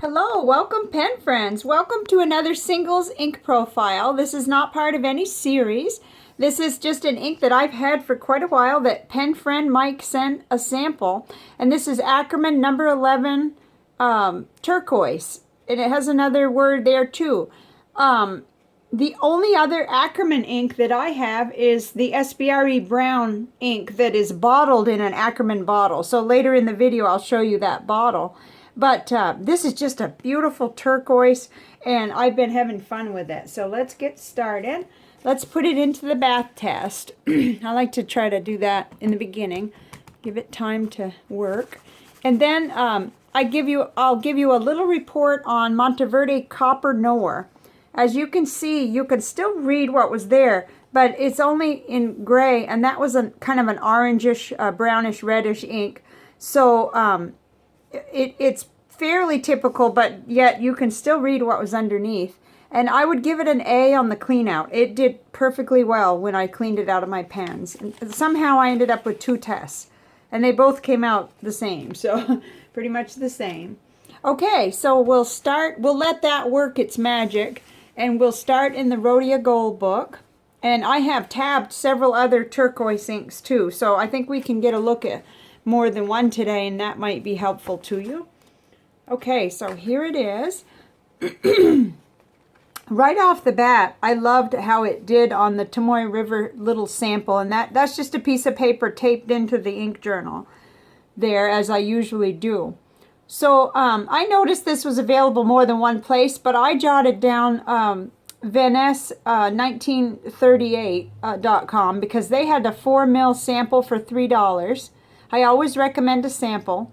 Hello, welcome pen friends. Welcome to another singles ink profile. This is not part of any series. This is just an ink that I've had for quite a while that pen friend Mike sent a sample. And this is Akkerman number 11 turquoise. And it has another word there too. The only other Akkerman ink that I have is the SBRE brown ink that is bottled in an Akkerman bottle. So later in the video I'll show you that bottle. But this is just a beautiful turquoise, and I've been having fun with it. So let's get started. Let's put it into the bath test. I like to try to do that in the beginning, give it time to work. And then I'll give you a little report on Monteverde Copper Noir. As you can see, you can still read what was there, but it's only in gray, and that was a kind of an orangish, brownish, reddish ink. So it's fairly typical, but yet you can still read what was underneath. And I would give it an A on the clean out. It did perfectly well when I cleaned it out of my pens. And somehow I ended up with 2 tests, and they both came out the same, so pretty much the same. Okay, so we'll let that work its magic, and we'll start in the Rhodia Gold book. And I have tabbed several other turquoise inks too, so I think we can get a look at more than one today, and that might be helpful to you. Okay, so here it is. Right off the bat, I loved how it did on the Tomoe River little sample, and that's just a piece of paper taped into the ink journal there, as I usually do. So I noticed this was available more than one place, but I jotted down Venice 1938.com because they had a 4 ml sample for $3. I always recommend a sample.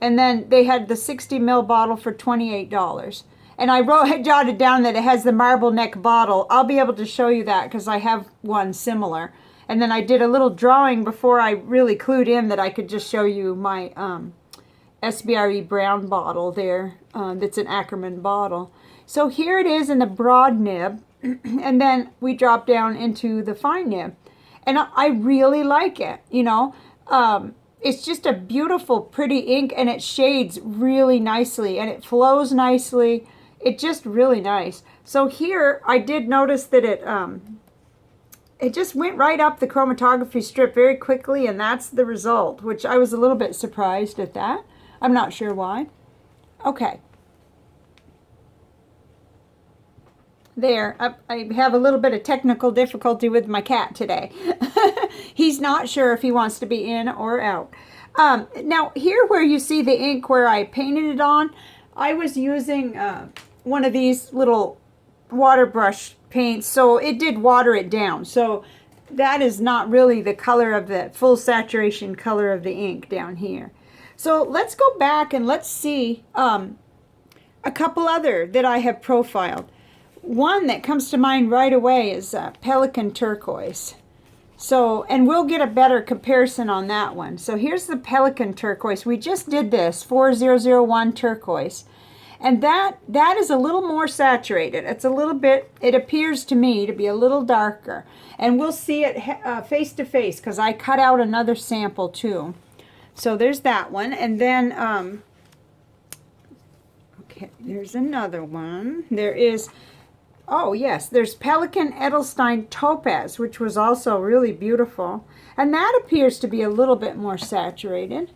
And then they had the 60 ml bottle for $28. And I jotted down that it has the marble neck bottle. I'll be able to show you that because I have one similar. And then I did a little drawing before I really clued in that I could just show you my SBRE brown bottle there. That's an Akkerman bottle. So here it is in the broad nib. And then we drop down into the fine nib. And I really like it, you know. It's just a beautiful, pretty ink, and it shades really nicely, and it flows nicely. It's just really nice. So here, I did notice that it just went right up the chromatography strip very quickly, and that's the result, which I was a little bit surprised at that. I'm not sure why. Okay. There, I have a little bit of technical difficulty with my cat today. He's not sure if he wants to be in or out. Now, here where you see the ink where I painted it on, I was using one of these little water brush paints, so it did water it down. So that is not really the color of the full saturation color of the ink down here. So let's go back and let's see a couple other that I have profiled. One that comes to mind right away is Pelican Turquoise. So, and we'll get a better comparison on that one. So here's the Pelican Turquoise. We just did this, 4001 Turquoise. And that is a little more saturated. It's a little bit, it appears to me to be a little darker. And we'll see it face to face because I cut out another sample too. So there's that one. And then, okay, there's another one. There is... Oh yes, there's Pelican Edelstein Topaz, which was also really beautiful. And that appears to be a little bit more saturated.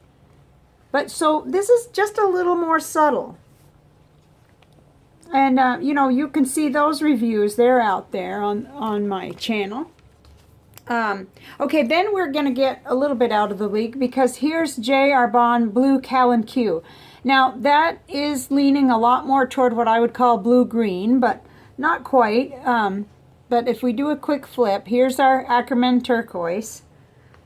But so this is just a little more subtle. And you know, you can see those reviews. They're out there on my channel. Okay, then we're going to get a little bit out of the league because here's J. Arbonne Blue Callan Q. Now, that is leaning a lot more toward what I would call blue-green, but not quite, but if we do a quick flip, here's our Akkerman Turquoise,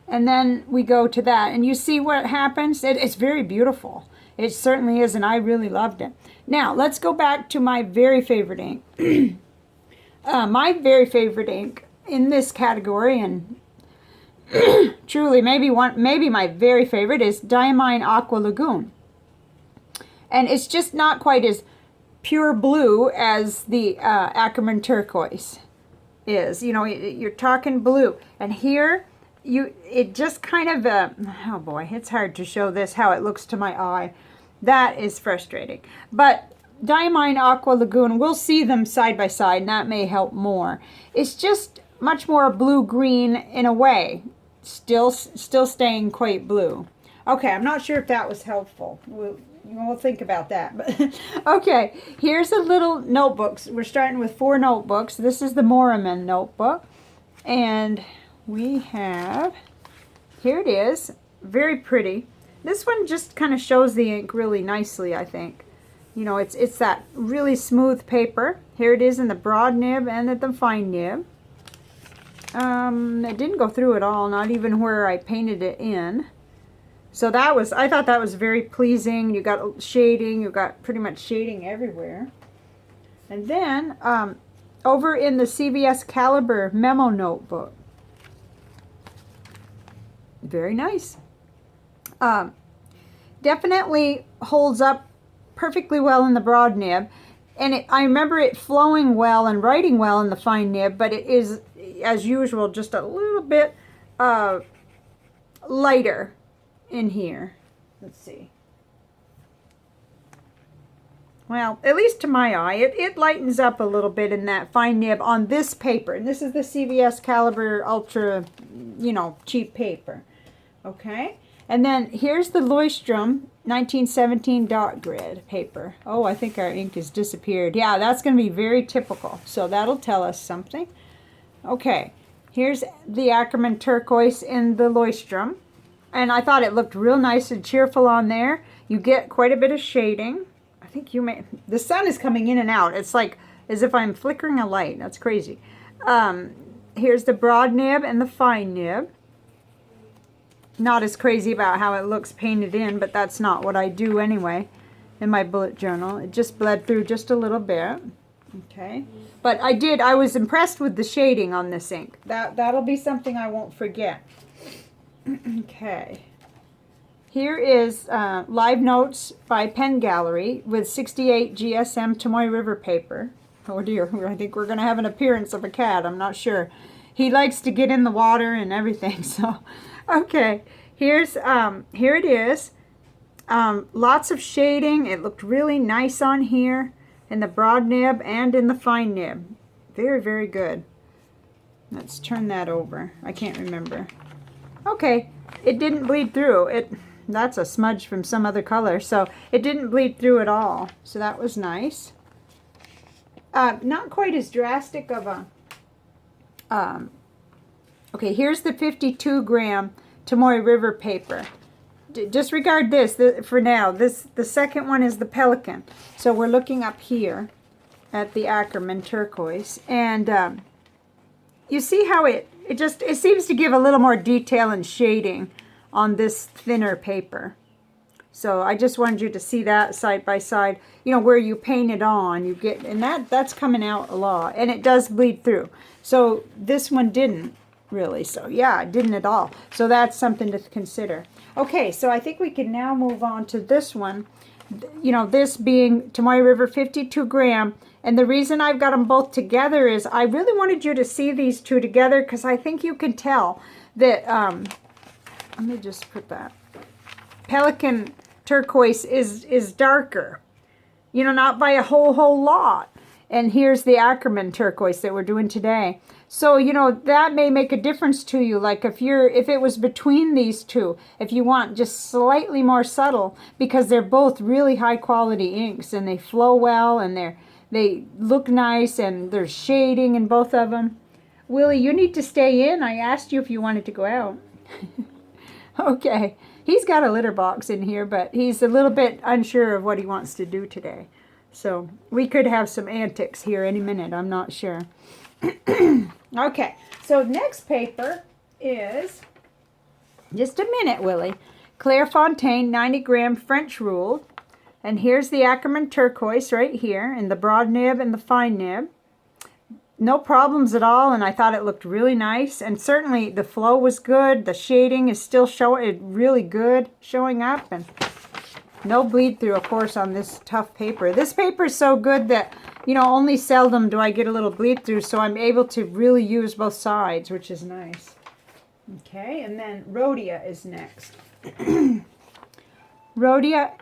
and then we go to that, and you see what happens? It's very beautiful. It certainly is, and I really loved it. Now, let's go back to my very favorite ink. My very favorite ink in this category, and truly maybe my very favorite, is Diamine Aqua Lagoon. And it's just not quite as pure blue as the Akkerman Turquoise is. You know, you're talking blue. And here, it just kind of, oh boy, it's hard to show this, how it looks to my eye. That is frustrating. But Diamine Aqua Lagoon, we'll see them side by side, and that may help more. It's just much more blue-green in a way. Still staying quite blue. Okay, I'm not sure if that was helpful. We'll think about that. But okay, here's a little notebooks. We're starting with 4 notebooks. This is the Moraman notebook. And we have, here it is, very pretty. This one just kind of shows the ink really nicely, I think. You know, it's that really smooth paper. Here it is in the broad nib and at the fine nib. It didn't go through at all, not even where I painted it in. So that was, I thought that was very pleasing. You got shading, you got pretty much shading everywhere. And then, over in the CVS Caliber Memo Notebook. Very nice. Definitely holds up perfectly well in the broad nib. And I remember it flowing well and writing well in the fine nib, but it is, as usual, just a little bit lighter in here. Let's see. Well, at least to my eye, it lightens up a little bit in that fine nib on this paper. And this is the CVS Caliber Ultra, you know, cheap paper. Okay? And then here's the Leuchtturm 1917 dot grid paper. Oh, I think our ink has disappeared. Yeah, that's going to be very typical. So that'll tell us something. Okay, here's the Akkerman Turquoise in the Leuchtturm. And I thought it looked real nice and cheerful on there. You get quite a bit of shading. I think you may, the sun is coming in and out. It's like as if I'm flickering a light. That's crazy. Here's the broad nib and the fine nib. Not as crazy about how it looks painted in, but that's not what I do anyway in my bullet journal. It just bled through just a little bit. Okay. But I was impressed with the shading on this ink. That'll be something I won't forget. Okay. Here is Live Notes by Pen Gallery with 68 GSM Tomoe River paper. Oh dear, I think we're going to have an appearance of a cat. I'm not sure. He likes to get in the water and everything, so... Okay, here it is. Lots of shading. It looked really nice on here in the broad nib and in the fine nib. Very, very good. Let's turn that over. I can't remember. Okay, it didn't bleed through. That's a smudge from some other color, so it didn't bleed through at all. So that was nice. Not quite as drastic of a... Okay, here's the 52 gram Tomoe River paper. Disregard this for now. The second one is the Pelican. So we're looking up here at the Akkerman Turquoise. And you see how it seems to give a little more detail and shading on this thinner paper. So I just wanted you to see that side by side. You know, where you paint it on, you get, and that's coming out a lot. And it does bleed through. So this one didn't. Really, so yeah, it didn't at all. So that's something to consider. Okay, so I think we can now move on to this one. You know, this being Tomoe River 52 gram. And the reason I've got them both together is I really wanted you to see these two together because I think you can tell that, let me just put that. Pelican Turquoise is darker. You know, not by a whole lot. And here's the Akkerman Turquoise that we're doing today. So, you know, that may make a difference to you. Like if it was between these two, if you want just slightly more subtle, because they're both really high quality inks and they flow well and they look nice and there's shading in both of them. Willie, you need to stay in. I asked you if you wanted to go out. Okay. He's got a litter box in here, but he's a little bit unsure of what he wants to do today. So we could have some antics here any minute. I'm not sure. Okay, so next paper is, just a minute, Willie, Clairefontaine 90 gram French ruled. And here's the Akkerman Turquoise right here in the broad nib and the fine nib. No problems at all, and I thought it looked really nice. And certainly the flow was good. The shading is still really good showing up. And no bleed through, of course, on this tough paper. This paper is so good that, you know, only seldom do I get a little bleed through, so I'm able to really use both sides, which is nice. Okay, and then Rhodia is next. Rhodia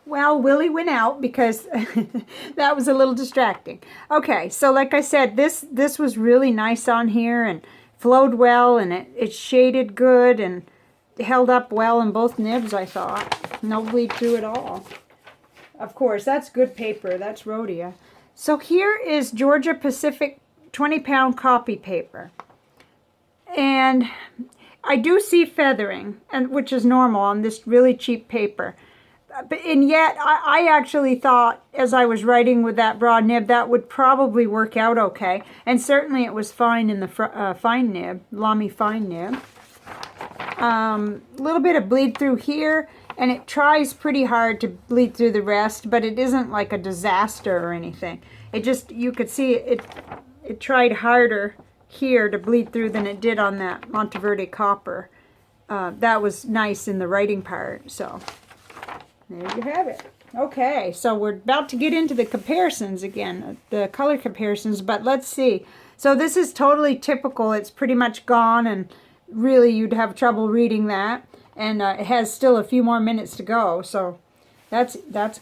Well, Willie went out because that was a little distracting. Okay, so like I said, this was really nice on here and flowed well, and it shaded good and held up well in both nibs, I thought. No bleed through at all. Of course, that's good paper. That's Rhodia. So here is Georgia Pacific 20-pound copy paper. And I do see feathering, which is normal on this really cheap paper. And yet, I actually thought, as I was writing with that broad nib, that would probably work out okay. And certainly it was fine in the fine nib, Lamy fine nib. A little bit of bleed through here, and it tries pretty hard to bleed through the rest, but it isn't like a disaster or anything. It just, you could see it tried harder here to bleed through than it did on that Monteverde copper. That was nice in the writing part, so there you have it. Okay, so we're about to get into the comparisons again, the color comparisons, but let's see. So this is totally typical. It's pretty much gone, and really you'd have trouble reading that. And it has still a few more minutes to go, so that's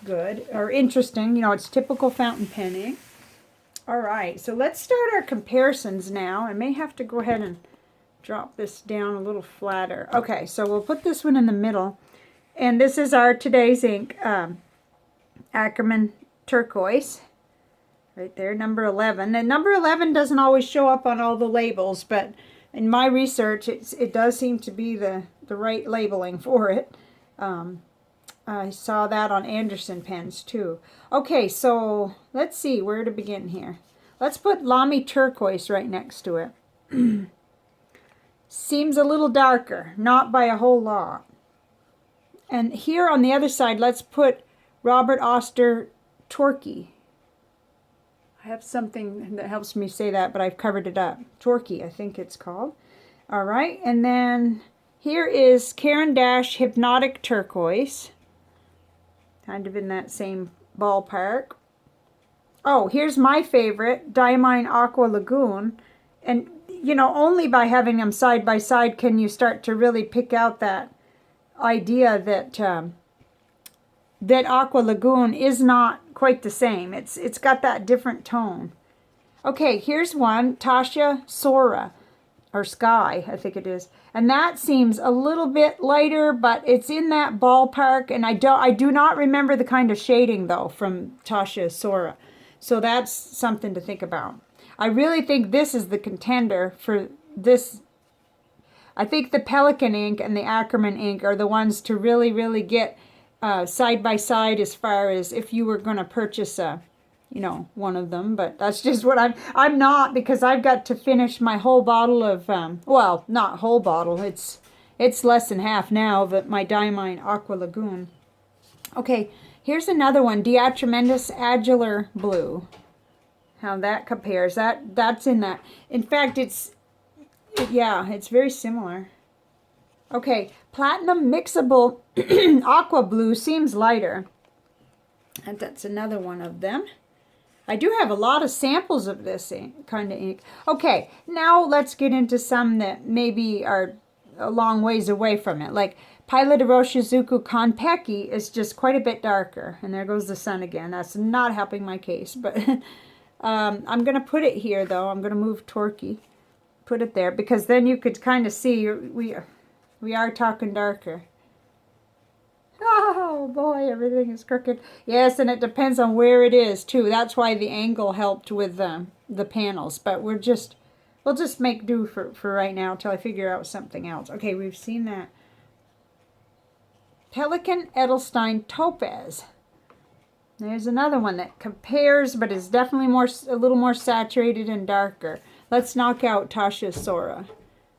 good, or interesting. You know, it's typical fountain pen ink. All right, so let's start our comparisons now. I may have to go ahead and drop this down a little flatter. Okay, so we'll put this one in the middle. And this is our today's ink, Akkerman Turquoise. Right there, number 11. And number 11 doesn't always show up on all the labels, but in my research, it does seem to be the right labeling for it. I saw that on Anderson pens too. Okay, so let's see where to begin here. Let's put Lamy Turquoise right next to it. Seems a little darker, not by a whole lot. And here on the other side, let's put Robert Oster Torquay. I have something that helps me say that, but I've covered it up. Torquay, I think it's called. All right, and then here is Caran d'Ache Hypnotic Turquoise. Kind of in that same ballpark. Oh, here's my favorite, Diamine Aqua Lagoon. And, you know, only by having them side by side can you start to really pick out that idea that that Aqua Lagoon is not quite the same. It's got that different tone. Okay, here's one, Tasha Sora, or Sky, I think it is. And that seems a little bit lighter, but it's in that ballpark. And I do not remember the kind of shading, though, from Tasha Sora. So that's something to think about. I really think this is the contender for this. I think the Pelican ink and the Akkerman ink are the ones to really, really get side by side as far as if you were going to purchase you know, one of them. But that's just what I'm not, because I've got to finish my whole bottle of, well, not whole bottle. It's less than half now, but my Diamine Aqua Lagoon. Okay, here's another one, Diatremendous Adular Blue. How that compares. That's in that. In fact, yeah, it's very similar. Okay, Platinum Mixable Aqua Blue seems lighter. And that's another one of them. I do have a lot of samples of this kind of ink. Okay, now let's get into some that maybe are a long ways away from it. Like Pilot Iroshizuku Konpeki is just quite a bit darker. And there goes the sun again. That's not helping my case. But I'm going to put it here, though. I'm going to move Torquay. Put it there, because then you could kind of see we are talking darker. Oh boy, everything is crooked. Yes, and it depends on where it is too. That's why the angle helped with the panels. But we'll just make do for right now until I figure out something else. Okay, we've seen that. Pelican Edelstein Topaz. There's another one that compares, but is definitely a little more saturated and darker. Let's knock out Tasha Sora.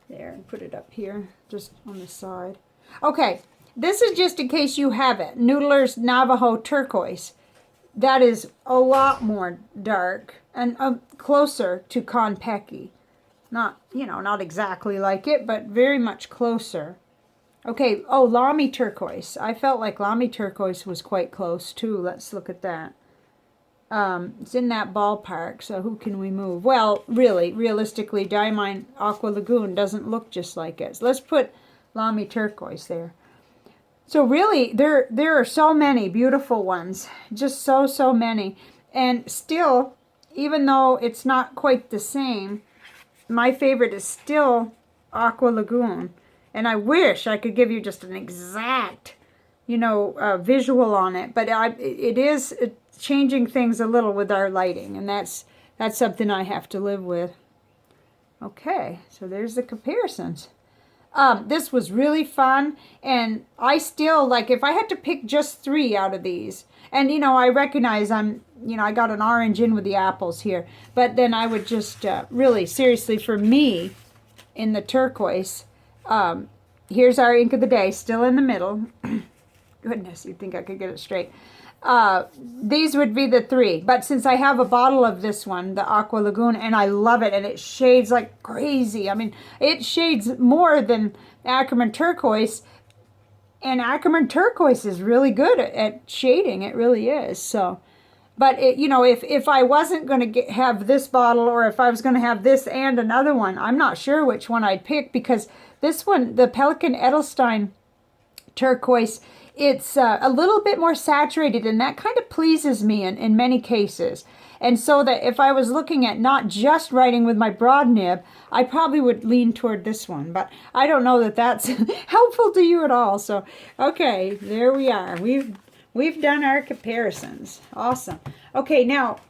There, and put it up here, just on the side. Okay, this is just in case you have it. Noodler's Navajo Turquoise. That is a lot more dark and closer to Konpeki. Not, you know, not exactly like it, but very much closer. Okay, oh, Lamy Turquoise. I felt like Lamy Turquoise was quite close, too. Let's look at that. It's in that ballpark, so who can we move? Well, realistically, Diamine Aqua Lagoon doesn't look just like it. So let's put Lamy Turquoise there. So really, there are so many beautiful ones, just so many. And still, even though it's not quite the same, my favorite is still Aqua Lagoon. And I wish I could give you just an exact, visual on it. But it is changing things a little with our lighting, and that's something I have to live with. Okay, so there's the comparisons. This was really fun, and I still, like, if I had to pick just 3 out of these, and, I recognize I got an orange in with the apples here, but then I would just, really, seriously, for me, in the turquoise, here's our ink of the day, still in the middle. Goodness, you'd think I could get it straight. These would be the 3, but since I have a bottle of this one, the Aqua Lagoon, and I love it, and it shades like crazy. I mean, it shades more than Akkerman Turquoise, and Akkerman Turquoise is really good at shading. It really is. So, but if I wasn't going to have this bottle, or if I was going to have this and another one, I'm not sure which one I'd pick, because this one, the Pelikan Edelstein Turquoise, it's a little bit more saturated, and that kind of pleases me in many cases. And so that if I was looking at not just writing with my broad nib, I probably would lean toward this one. But I don't know that that's helpful to you at all. So, okay, there we are. We've done our comparisons. Awesome. Okay, now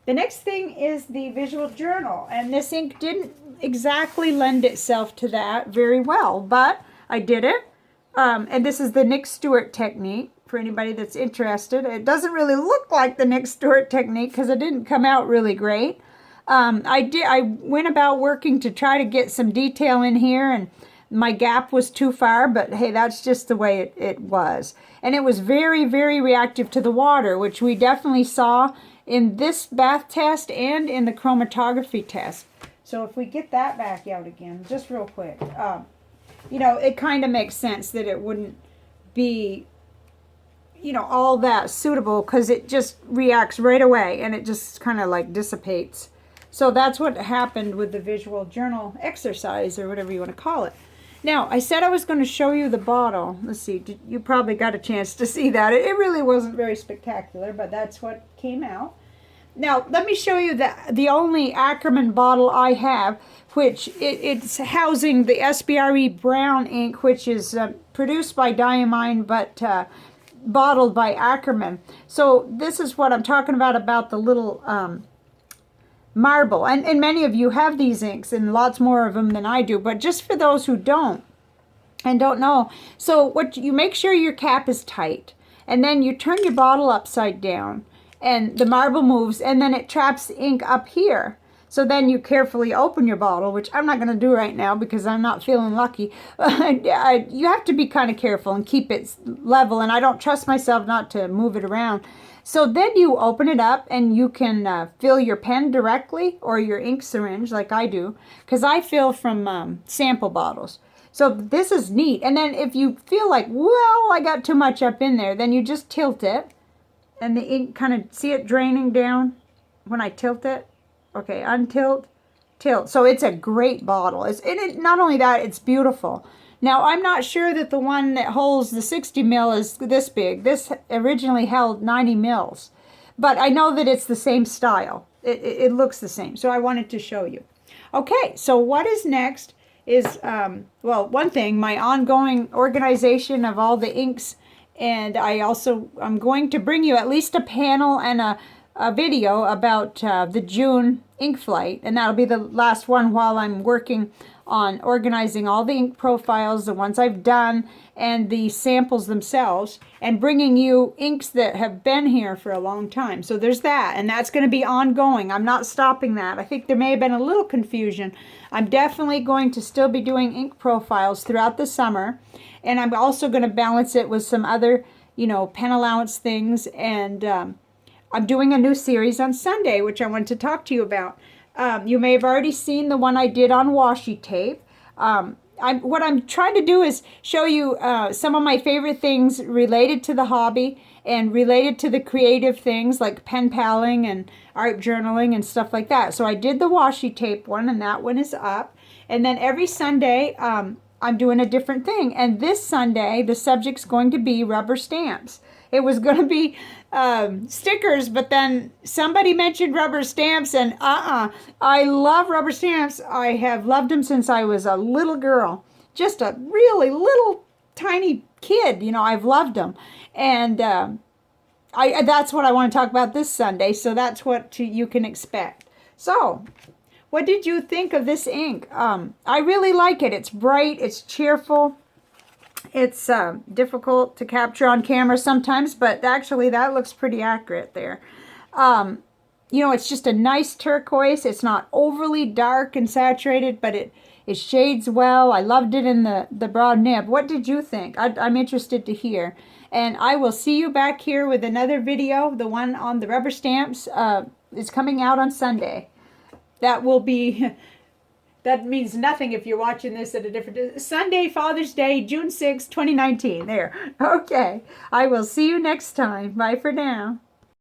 the next thing is the visual journal. And this ink didn't exactly lend itself to that very well, but I did it. And this is the Nick Stewart technique for anybody that's interested. It doesn't really look like the Nick Stewart technique because it didn't come out really great. I went about working to try to get some detail in here, and my gap was too far, but hey, that's just the way it was. And it was very, very reactive to the water, which we definitely saw in this bath test and in the chromatography test. So if we get that back out again, just real quick. It kind of makes sense that it wouldn't be, all that suitable, because it just reacts right away and it just kind of like dissipates. So that's what happened with the visual journal exercise, or whatever you want to call it. Now, I said I was going to show you the bottle. Let's see, you probably got a chance to see that. It really wasn't very spectacular, but that's what came out. Now, let me show you the only Akkerman bottle I have, which it's housing the SBRE brown ink, which is produced by Diamine, but bottled by Akkerman. So this is what I'm talking about the little marble. And many of you have these inks, and lots more of them than I do. But just for those who don't know, so what you make sure your cap is tight, and then you turn your bottle upside down, and the marble moves, and then it traps ink up here. So then you carefully open your bottle, which I'm not going to do right now because I'm not feeling lucky. You have to be kind of careful and keep it level, and I don't trust myself not to move it around. So then you open it up, and you can fill your pen directly, or your ink syringe like I do, because I fill from sample bottles. So this is neat. And then if you feel like, well, I got too much up in there, then you just tilt it. And the ink, kind of see it draining down when I tilt it. Okay, untilt, tilt. So it's a great bottle. Not only that, it's beautiful. Now, I'm not sure that the one that holds the 60 mil is this big. This originally held 90 mils. But I know that it's the same style. It looks the same. So I wanted to show you. Okay, so what is next is, well, one thing, my ongoing organization of all the inks. And I'm going to bring you at least a panel and a video about the June ink flight, and that'll be the last one while I'm working on organizing all the ink profiles, the ones I've done, and the samples themselves, and bringing you inks that have been here for a long time. So there's that, and that's going to be ongoing. I'm not stopping that. I think there may have been a little confusion. I'm definitely going to still be doing ink profiles throughout the summer, and I'm also going to balance it with some other, pen allowance things, and I'm doing a new series on Sunday, which I want to talk to you about. You may have already seen the one I did on washi tape. What I'm trying to do is show you some of my favorite things related to the hobby and related to the creative things like pen paling and art journaling and stuff like that. So I did the washi tape one, and that one is up. And then every Sunday, I'm doing a different thing. And this Sunday, the subject's going to be rubber stamps. It was going to be stickers, but then somebody mentioned rubber stamps, and I love rubber stamps. I have loved them since I was a little girl. Just a really little tiny kid, you know, I've loved them. And that's what I want to talk about this Sunday, so that's what you can expect. So, what did you think of this ink? I really like it. It's bright, it's cheerful. It's difficult to capture on camera sometimes, but actually that looks pretty accurate there. You know, it's just a nice turquoise. It's not overly dark and saturated, but it shades well. I loved it in the broad nib. What did you think? I'm interested to hear. And I will see you back here with another video. The one on the rubber stamps is coming out on Sunday. That will be... That means nothing if you're watching this at a different... Sunday, Father's Day, June 6, 2019. There. Okay. I will see you next time. Bye for now.